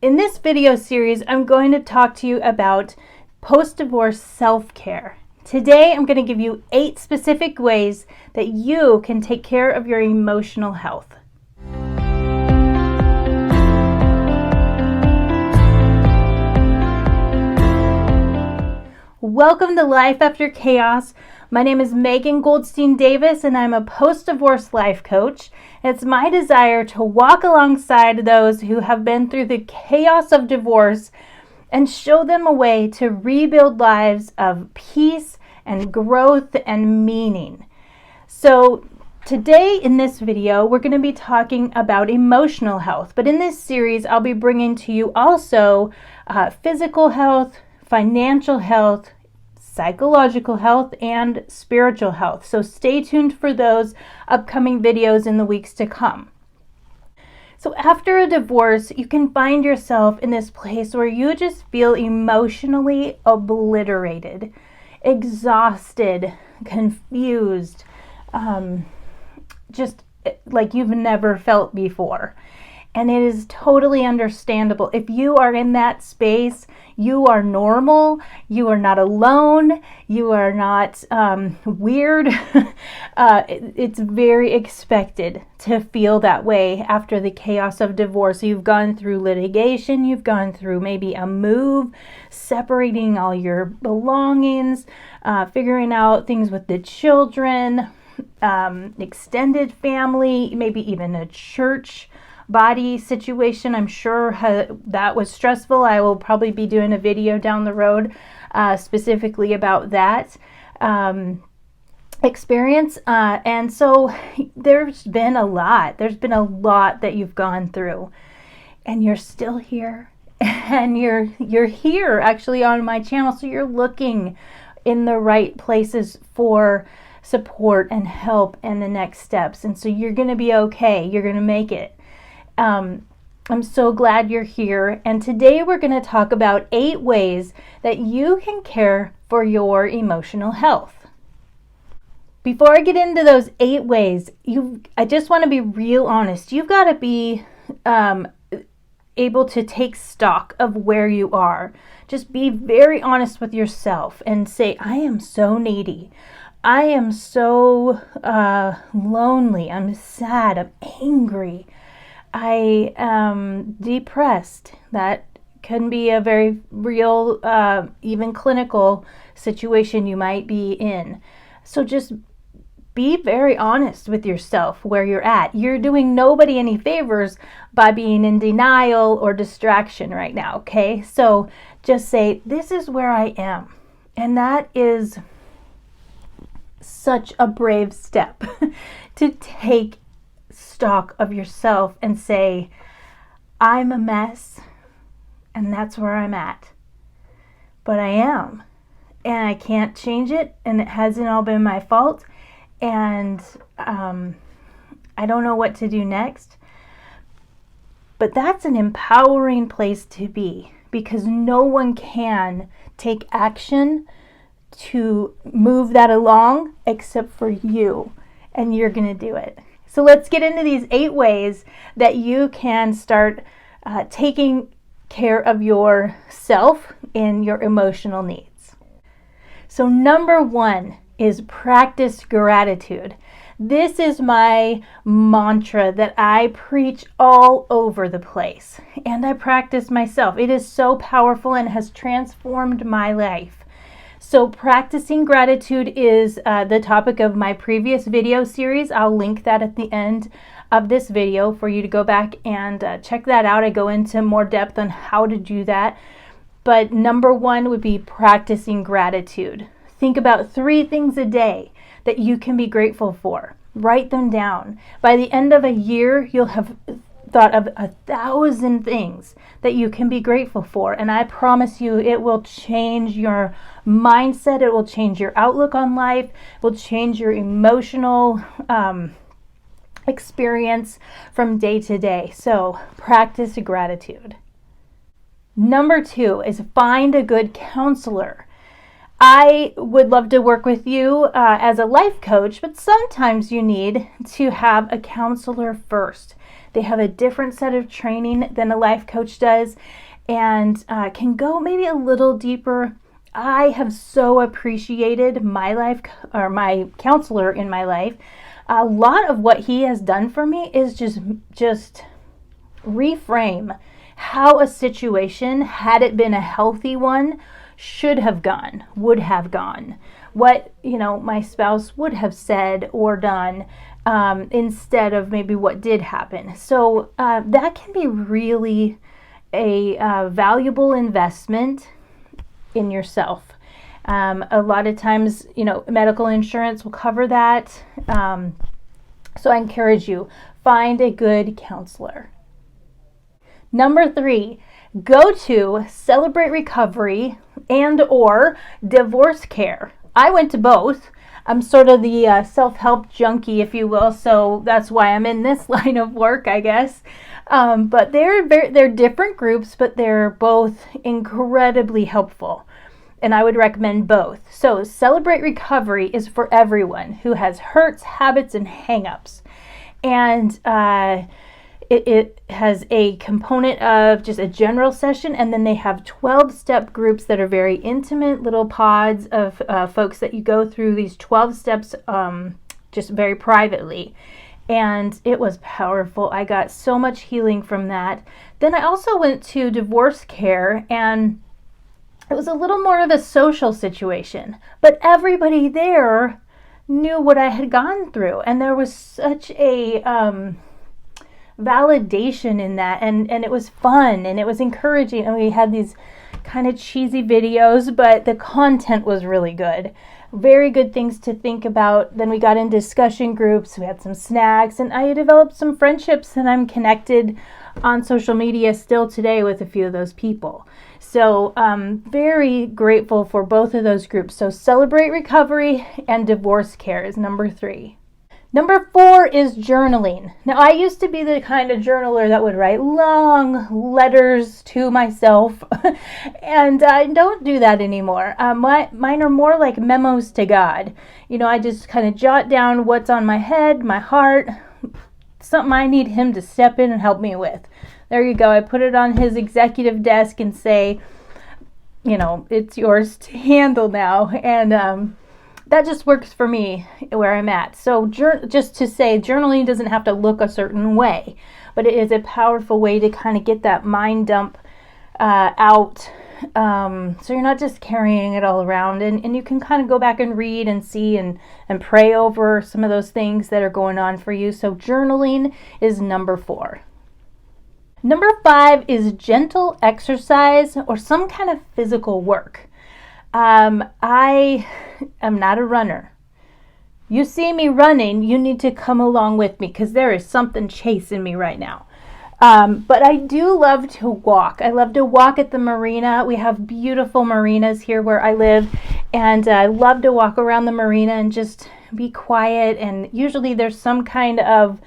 In this video series, I'm going to talk to you about post-divorce self-care. Today, I'm going to give you 8 specific ways that you can take care of your emotional health. Welcome to Life After Chaos. My name is Megan Goldstein Davis, and I'm a post-divorce life coach. It's my desire to walk alongside those who have been through the chaos of divorce and show them a way to rebuild lives of peace and growth and meaning. So today in this video, we're going to be talking about emotional health. But in this series, I'll be bringing to you also physical health, financial health, psychological health, and spiritual health. So stay tuned for those upcoming videos in the weeks to come. So after a divorce, you can find yourself in this place where you just feel emotionally obliterated, exhausted, confused, just like you've never felt before. And it is totally understandable. If you are in that space, you are normal, you are not alone, you are not weird. It's very expected to feel that way after the chaos of divorce. You've gone through litigation, you've gone through maybe a move, separating all your belongings, figuring out things with the children, extended family, maybe even a church body situation. I'm sure that was stressful. I will probably be doing a video down the road specifically about that experience. And so there's been a lot. There's been a lot that you've gone through, and you're still here. And you're here actually on my channel, so you're looking in the right places for support and help and the next steps. And so you're going to be okay. You're going to make it. I'm so glad you're here, and today we're going to talk about 8 ways that you can care for your emotional health. Before I get into those 8 ways, I just want to be real honest. You've got to be able to take stock of where you are. Just be very honest with yourself and say, I am so needy. I am so lonely. I'm sad. I'm angry. I am depressed. That can be a very real, even clinical situation you might be in. So just be very honest with yourself where you're at. You're doing nobody any favors by being in denial or distraction right now, okay? So just say, this is where I am. And that is such a brave step to take stock of yourself and say, I'm a mess and that's where I'm at, but I am, and I can't change it, and it hasn't all been my fault, and I don't know what to do next. But that's an empowering place to be, because no one can take action to move that along except for you, and you're gonna do it. So let's get into these 8 ways that you can start taking care of yourself and your emotional needs. So number 1 is practice gratitude. This is my mantra that I preach all over the place, and I practice myself. It is so powerful and has transformed my life. So practicing gratitude is the topic of my previous video series. I'll link that at the end of this video for you to go back and check that out. I go into more depth on how to do that. But number 1 would be practicing gratitude. Think about 3 things a day that you can be grateful for. Write them down. By the end of a year, you'll have thought of 1,000 things that you can be grateful for, and I promise you it will change your mindset, it will change your outlook on life, it will change your emotional experience from day to day. So practice gratitude. Number 2 is find a good counselor. I would love to work with you as a life coach, but sometimes you need to have a counselor first. They have a different set of training than a life coach does, and can go maybe a little deeper. I have so appreciated my counselor in my life. A lot of what he has done for me is just reframe how a situation, had it been a healthy one, would have gone. What, my spouse would have said or done, instead of maybe what did happen. So that can be really a valuable investment in yourself. A lot of times, medical insurance will cover that. So I encourage you, find a good counselor. Number 3, go to Celebrate Recovery and/or Divorce Care. I went to both. I'm sort of the self-help junkie, if you will, so that's why I'm in this line of work, I guess. But they're different groups, but they're both incredibly helpful, and I would recommend both. So Celebrate Recovery is for everyone who has hurts, habits, and hang-ups. And it has a component of just a general session, and then they have 12-step groups that are very intimate little pods of folks that you go through these 12 steps just very privately. And it was powerful. I got so much healing from that. Then I also went to Divorce Care, and it was a little more of a social situation, but everybody there knew what I had gone through, and there was such a validation in that, and it was fun, and it was encouraging, and we had these kind of cheesy videos, but the content was really good. Very good things to think about. Then we got in discussion groups, we had some snacks, and I developed some friendships, and I'm connected on social media still today with a few of those people. So very grateful for both of those groups. So Celebrate Recovery and Divorce Care is number 3. Number 4 is journaling. Now, I used to be the kind of journaler that would write long letters to myself, and I don't do that anymore. Mine are more like memos to God. I just kind of jot down what's on my head, my heart, something I need Him to step in and help me with. There you go. I put it on His executive desk and say, it's yours to handle now. And that just works for me where I'm at. So just to say, journaling doesn't have to look a certain way, but it is a powerful way to kind of get that mind dump out. So you're not just carrying it all around, and you can kind of go back and read and see and pray over some of those things that are going on for you. So journaling is number 4. Number 5 is gentle exercise or some kind of physical work. I am not a runner. You see me running, you need to come along with me, because there is something chasing me right now. But I do love to walk. I love to walk at the marina. We have beautiful marinas here where I live, and I love to walk around the marina and just be quiet. And usually there's some kind of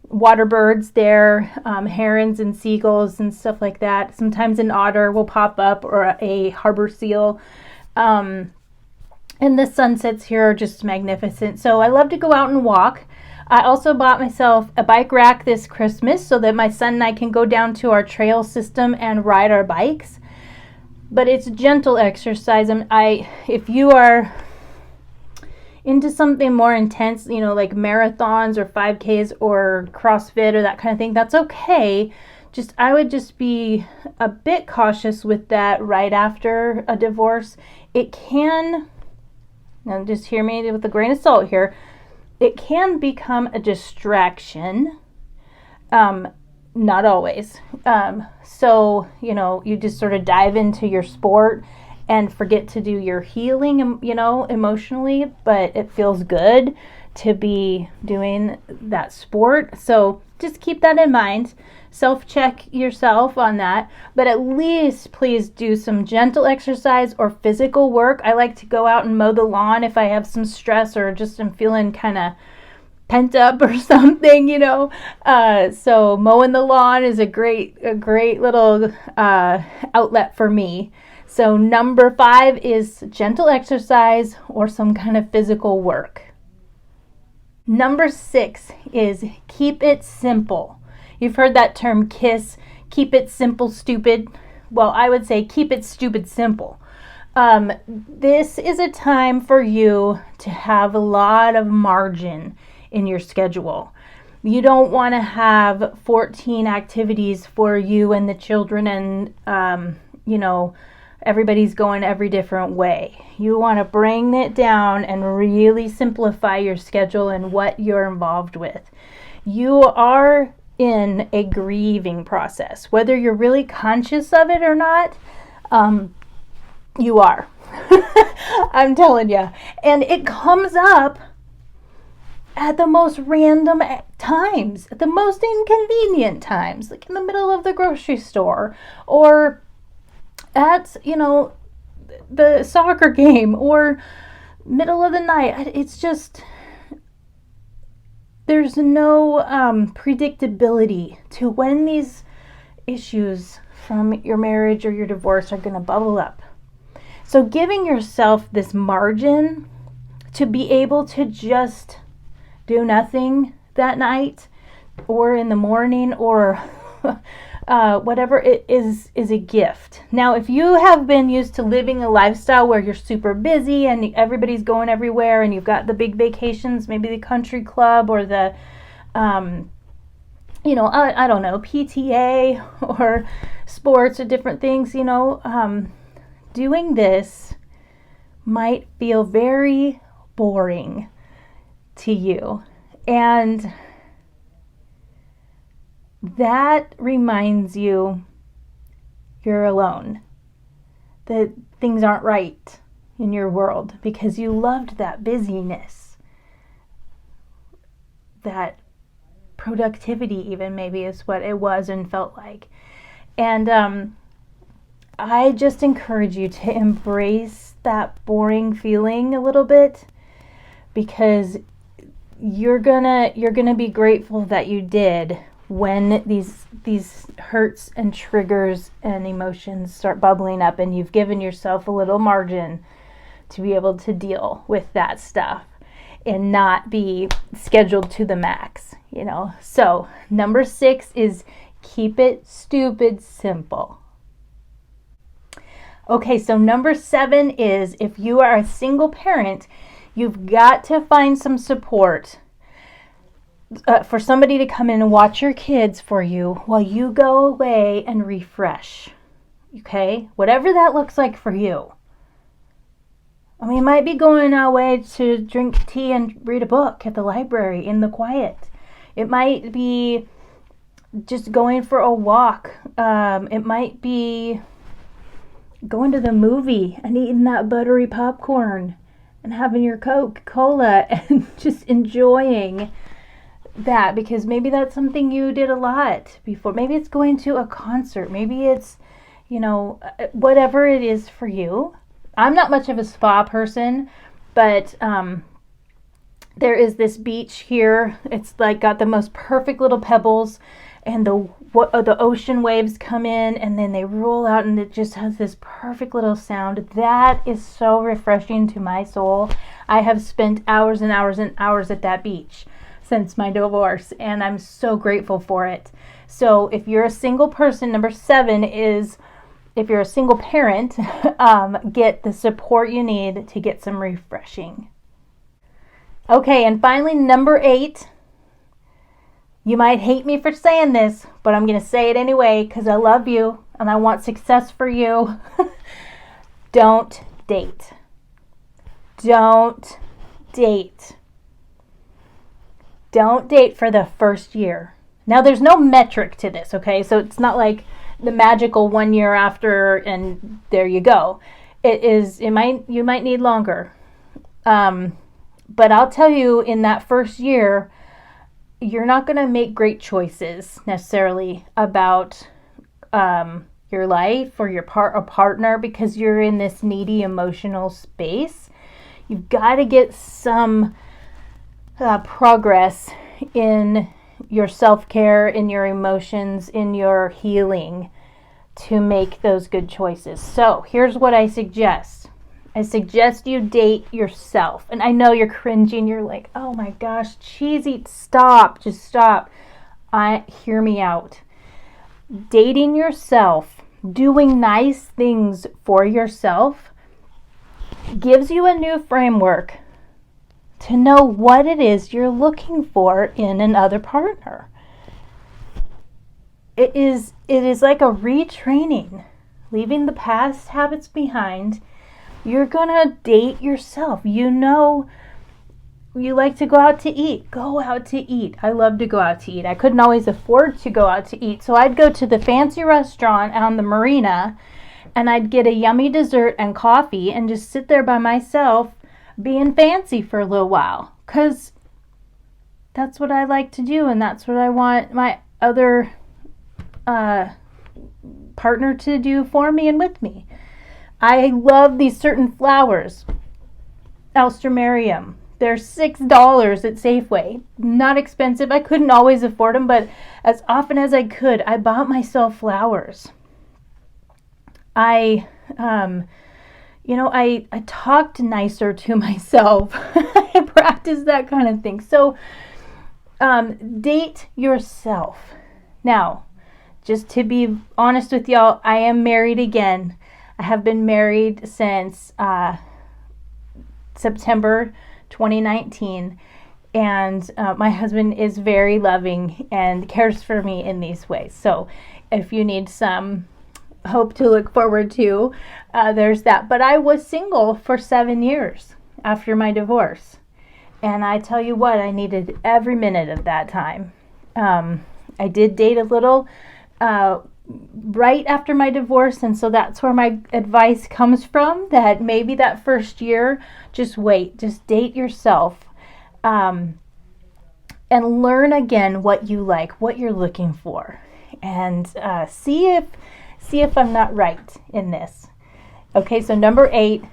water birds there, herons and seagulls and stuff like that. Sometimes an otter will pop up, or a harbor seal. And the sunsets here are just magnificent. So I love to go out and walk. I also bought myself a bike rack this Christmas so that my son and I can go down to our trail system and ride our bikes. But it's gentle exercise. If you are into something more intense, like marathons or 5Ks or CrossFit or that kind of thing, that's okay. I would just be a bit cautious with that right after a divorce. It can, now just hear me with a grain of salt here, it can become a distraction. Not always. So, you just sort of dive into your sport and forget to do your healing, emotionally, but it feels good to be doing that sport. So just keep that in mind. Self-check yourself on that, but at least please do some gentle exercise or physical work. I like to go out and mow the lawn if I have some stress or just am feeling kind of pent up or something, So mowing the lawn is a great little outlet for me. So number 5 is gentle exercise or some kind of physical work. Number 6 is keep it simple. You've heard that term KISS, keep it simple, stupid. Well, I would say keep it stupid simple. This is a time for you to have a lot of margin in your schedule. You don't want to have 14 activities for you and the children and, everybody's going every different way. You want to bring it down and really simplify your schedule and what you're involved with. You are in a grieving process. Whether you're really conscious of it or not, you are. I'm telling you. And it comes up at the most random times, at the most inconvenient times, like in the middle of the grocery store or at, the soccer game or middle of the night. It's just, there's no predictability to when these issues from your marriage or your divorce are going to bubble up. So giving yourself this margin to be able to just do nothing that night or in the morning or whatever it is a gift. Now, if you have been used to living a lifestyle where you're super busy and everybody's going everywhere and you've got the big vacations, maybe the country club or the, I don't know, PTA or sports or different things, doing this might feel very boring to you. And that reminds you you're alone, that things aren't right in your world because you loved that busyness, that productivity even maybe is what it was and felt like. And I just encourage you to embrace that boring feeling a little bit, because you're gonna be grateful that you did when these hurts and triggers and emotions start bubbling up and you've given yourself a little margin to be able to deal with that stuff and not be scheduled to the max, So number 6 is keep it stupid simple. Okay, so number 7 is if you are a single parent, you've got to find some support for somebody to come in and watch your kids for you while you go away and refresh. Okay? Whatever that looks like for you. I mean, it might be going away to drink tea and read a book at the library in the quiet. It might be just going for a walk. It might be going to the movie and eating that buttery popcorn and having your Coca-Cola and just enjoying that, because maybe that's something you did a lot before. Maybe it's going to a concert. Maybe it's, whatever it is for you. I'm not much of a spa person, but there is this beach here. It's like got the most perfect little pebbles, and the ocean waves come in and then they roll out, and it just has this perfect little sound. That is so refreshing to my soul. I have spent hours and hours and hours at that beach since my divorce, and I'm so grateful for it. So if you're a single person, number 7 is if you're a single parent, get the support you need to get some refreshing. Okay, and finally, number 8. You might hate me for saying this, but I'm going to say it anyway because I love you and I want success for you. Don't date. Don't date. Don't date for the first year. Now, there's no metric to this, okay? So it's not like the magical 1 year after and there you go. You might need longer. But I'll tell you, in that first year, you're not going to make great choices necessarily about your life or your partner, because you're in this needy emotional space. You've got to get some progress in your self-care, in your emotions, in your healing to make those good choices. So here's what I suggest. I suggest you date yourself. And I know you're cringing. You're like, oh my gosh, cheesy, stop. Just stop. Hear me out. Dating yourself, doing nice things for yourself, gives you a new framework to know what it is you're looking for in another partner. It is like a retraining, leaving the past habits behind. You're gonna date yourself. You know, you like to go out to eat. Go out to eat. I love to go out to eat. I couldn't always afford to go out to eat, so I'd go to the fancy restaurant on the marina, and I'd get a yummy dessert and coffee and just sit there by myself being fancy for a little while, because that's what I like to do, and that's what I want my other partner to do for me and with me. I love these certain flowers, Alströmerium. They're $6 at Safeway. Not expensive. I couldn't always afford them, but as often as I could, I bought myself flowers. I talked nicer to myself. I practiced that kind of thing. So, date yourself. Now, just to be honest with y'all, I am married again. I have been married since September 2019, and my husband is very loving and cares for me in these ways. So if you need some hope to look forward to, there's that. But I was single for 7 years after my divorce, and I tell you what, I needed every minute of that time. I did date a little right after my divorce, and so that's where my advice comes from, that maybe that first year, just wait, just date yourself, and learn again what you like, what you're looking for, and see if I'm not right in this. Okay, so number 8,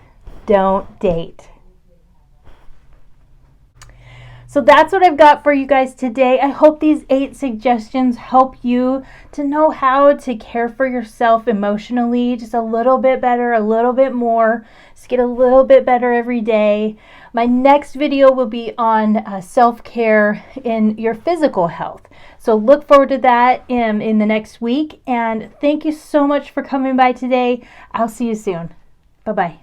don't date. So that's what I've got for you guys today. I hope these 8 suggestions help you to know how to care for yourself emotionally just a little bit better, a little bit more. Just get a little bit better every day. My next video will be on self-care in your physical health. So look forward to that in the next week. And thank you so much for coming by today. I'll see you soon. Bye-bye.